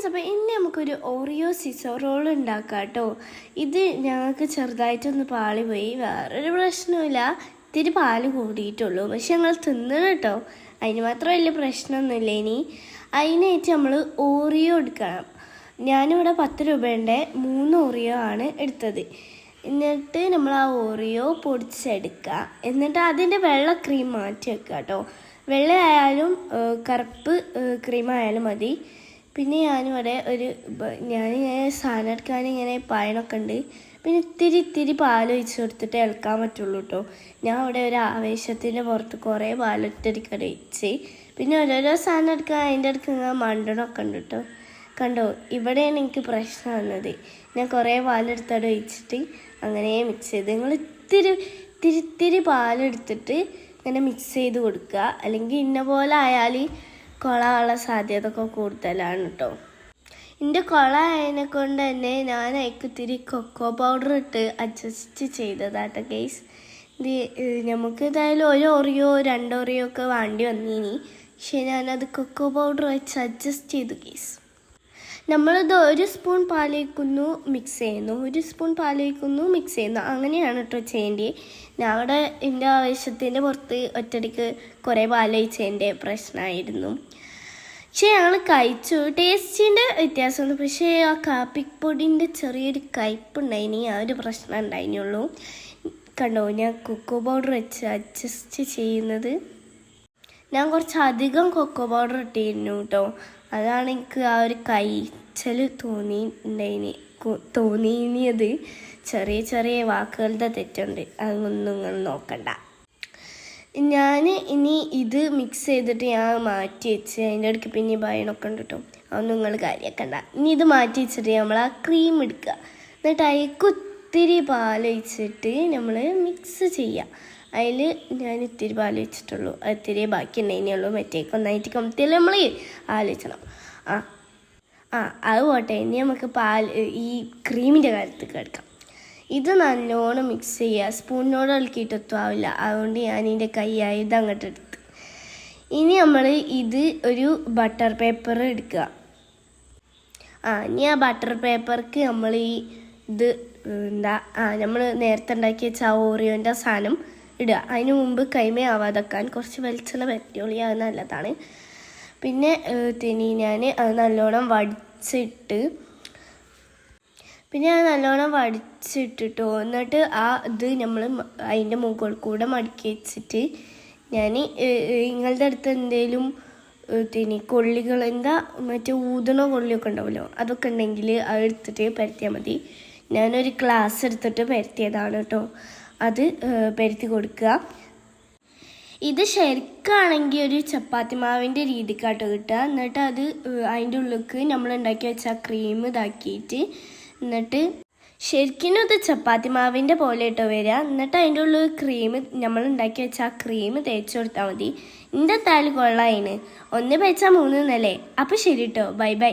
Friends, അപ്പോൾ ഇനി നമുക്കൊരു ഓറിയോ സിസോ റോൾ ഉണ്ടാക്കാം കേട്ടോ. ഇത് ഞങ്ങൾക്ക് ചെറുതായിട്ടൊന്ന് പാളി പോയി, വേറൊരു പ്രശ്നമില്ല, ഇത്തിരി പാല് കൂടിയിട്ടുള്ളൂ, പക്ഷെ ഞങ്ങൾ തിന്നണം കേട്ടോ. അതിന് മാത്രം വലിയ പ്രശ്നമൊന്നുമില്ല. ഇനി അതിനായിട്ട് നമ്മൾ ഓറിയോ എടുക്കണം. ഞാനിവിടെ 10 രൂപയുടെ 3 ഓറിയോ ആണ് എടുത്തത്. എന്നിട്ട് നമ്മൾ ആ ഓറിയോ പൊടിച്ചെടുക്കുക. എന്നിട്ട് അതിൻ്റെ വെള്ള ക്രീം മാറ്റി വെക്കുക കേട്ടോ. വെള്ളയായാലും കറുപ്പ് ക്രീമായാലും മതി. പിന്നെ ഞാനിവിടെ ഞാനിങ്ങനെ സാധനം എടുക്കാൻ ഇങ്ങനെ പായണമൊക്കെ ഉണ്ട്. പിന്നെ ഇത്തിരി പാലൊഴിച്ച് കൊടുത്തിട്ട് ഇളക്കാൻ പറ്റുള്ളൂ കേട്ടോ. ഞാൻ ഇവിടെ ഒരു ആവേശത്തിൻ്റെ പുറത്ത് കുറേ പാലൊറ്റടിക്കടെ ഒഴിച്ച്. പിന്നെ ഓരോരോ സാധനം എടുക്കാൻ അതിൻ്റെ അടുക്ക് ഇങ്ങനെ മണ്ടണമൊക്കെ ഉണ്ട് കേട്ടോ. കണ്ടോ, ഇവിടെയാണ് എനിക്ക് പ്രശ്നം വന്നത്. ഞാൻ കുറേ പാലെടുത്തവിടെ ഒഴിച്ചിട്ട് അങ്ങനെ മിക്സ് ചെയ്ത്. നിങ്ങൾ ഇത്തിരി പാലെടുത്തിട്ട് ഇങ്ങനെ മിക്സ് ചെയ്ത് കൊടുക്കുക. അല്ലെങ്കിൽ ഇന്ന പോലെ ആയാൽ കുളമുള്ള സാധ്യത ഒക്കെ കൂടുതലാണ് കേട്ടോ. എൻ്റെ കുള ആയതിനെ കൊണ്ട് തന്നെ ഞാൻ അതിലേക്ക് ഇത്തിരി കൊക്കോ പൗഡർ ഇട്ട് അഡ്ജസ്റ്റ് ചെയ്തതാട്ടോ ഗൈസ്. നമുക്ക് എന്തായാലും 1 ഓറിയോ 2 ഓറിയോ ഒക്കെ വേണ്ടി വന്നിനി, പക്ഷേ ഞാനത് കൊക്കോ പൗഡർ വെച്ച് അഡ്ജസ്റ്റ് ചെയ്തു ഗൈസ്. നമ്മളിത് 1 സ്പൂൺ പാലൊഴിക്കുന്നു, മിക്സ് ചെയ്യുന്നു, 1 സ്പൂൺ പാലൊഴിക്കുന്നു, മിക്സ് ചെയ്യുന്നു, അങ്ങനെയാണ് കേട്ടോ ചെയ്യേണ്ടത്. ഞാൻ അവിടെ എൻ്റെ ആവശ്യത്തിൻ്റെ പുറത്ത് ഒറ്റടിക്ക് കുറേ പാലൊഴിച്ചതിൻ്റെ പ്രശ്നമായിരുന്നു. പക്ഷേ ഞങ്ങൾ കഴിച്ചു, ടേസ്റ്റിൻ്റെ വ്യത്യാസമൊന്നും, പക്ഷേ ആ കാപ്പിപ്പൊടിൻ്റെ ചെറിയൊരു കയ്പുണ്ടായിനി, ആ ഒരു പ്രശ്നം ഉണ്ടായിരുന്നുള്ളൂ. കണ്ടോ, ഞാൻ കൊക്കോ പൗഡർ വെച്ച് അഡ്ജസ്റ്റ് ചെയ്യുന്നത്. ഞാൻ കുറച്ചധികം കൊക്കോ പൗഡർ ഇട്ടിരുന്നു കേട്ടോ. അതാണ് എനിക്ക് ആ ഒരു കഴിച്ചൽ തോന്നിയത്. ചെറിയ വാക്കുകളുടെ തെറ്റുണ്ട്, അതൊന്നും നിങ്ങൾ നോക്കണ്ട. ഞാൻ ഇനി ഇത് മിക്സ് ചെയ്തിട്ട് ഞാൻ മാറ്റി വെച്ച് അതിൻ്റെ ഇടയ്ക്ക് പിന്നെ ഭയണമൊക്കെ ഉണ്ട് കേട്ടോ. അതൊന്നും നിങ്ങൾ കാര്യമാക്കണ്ട. ഇനി ഇത് മാറ്റി വെച്ചിട്ട് നമ്മൾ ആ ക്രീം എടുക്കുക. എന്നിട്ട് അതിലേക്ക് ഒത്തിരി പാലൊഴിച്ചിട്ട് നമ്മൾ മിക്സ് ചെയ്യുക. അതിൽ ഞാൻ ഇത്തിരി പാൽ വെച്ചിട്ടുള്ളൂ, ഇത്തിരി ബാക്കി ഉണ്ടായിരുന്നുള്ളൂ. മറ്റേക്ക് ഒന്നായിട്ട് കമത്തിയല്ലേ നമ്മൾ ആലോചിക്കണം. അത് പോട്ടെ. ഇനി നമുക്ക് ഈ ക്രീമിൻ്റെ കാര്യത്തേക്ക് എടുക്കാം. ഇത് നല്ലോണം മിക്സ് ചെയ്യുക. സ്പൂണിനോട് ഇളക്കിയിട്ടൊന്നും ആവില്ല, അതുകൊണ്ട് ഞാൻ ഇതിൻ്റെ കൈയായത് അങ്ങോട്ട് എടുത്ത്. ഇനി നമ്മൾ ഇത് ഒരു ബട്ടർ പേപ്പർ എടുക്കുക. ഇനി ആ ബട്ടർ പേപ്പർക്ക് നമ്മൾ ഇത് നമ്മൾ നേരത്തെ ഉണ്ടാക്കി വെച്ച ആ ഓറിയോൻ്റെ സാധനം ഇടുക. അതിന് മുമ്പ് കൈമേ ആവാതെക്കാൻ കുറച്ച് വെളിച്ചെണ്ണ പറ്റിയോളി, അത് നല്ലതാണ്. പിന്നെ ഞാൻ അത് നല്ലോണം വടിച്ചിട്ടിട്ടോ. എന്നിട്ട് ഇത് നമ്മൾ അതിൻ്റെ മുകളിൽ കൂടെ മടക്കി വെച്ചിട്ട് ഞാൻ നിങ്ങളുടെ അടുത്ത് എന്തെങ്കിലും കൊള്ളികൾ മറ്റേ ഊതണ കൊള്ളിയൊക്കെ ഉണ്ടാവുമല്ലോ, അതൊക്കെ ഉണ്ടെങ്കിൽ അത് എടുത്തിട്ട് പരത്തിയാൽ മതി. ഞാനൊരു ഗ്ലാസ് എടുത്തിട്ട് പരത്തിയതാണ് കേട്ടോ. അത് പരത്തി കൊടുക്കുക. ഇത് ശരിക്കാണെങ്കിൽ ഒരു ചപ്പാത്തി മാവിൻ്റെ രീതിക്കാട്ടോ കിട്ടുക. എന്നിട്ട് അത് അതിൻ്റെ ഉള്ളിലേക്ക് നമ്മൾ ഉണ്ടാക്കി വെച്ച ക്രീം ഇതാക്കിയിട്ട്, എന്നിട്ട് ശരിക്കും ഇത് ചപ്പാത്തി മാവിൻ്റെ പോലെ ഇട്ടോ വരിക. എന്നിട്ട് അതിൻ്റെ ഉള്ളിൽ ക്രീം നമ്മൾ ഉണ്ടാക്കി വെച്ച ആ ക്രീം തേച്ച് കൊടുത്താൽ മതി. എൻ്റെ താല് കൊള്ളായിന് 1 വെച്ചാൽ 3 എന്നല്ലേ. അപ്പോൾ ശരി കേട്ടോ, ബൈ.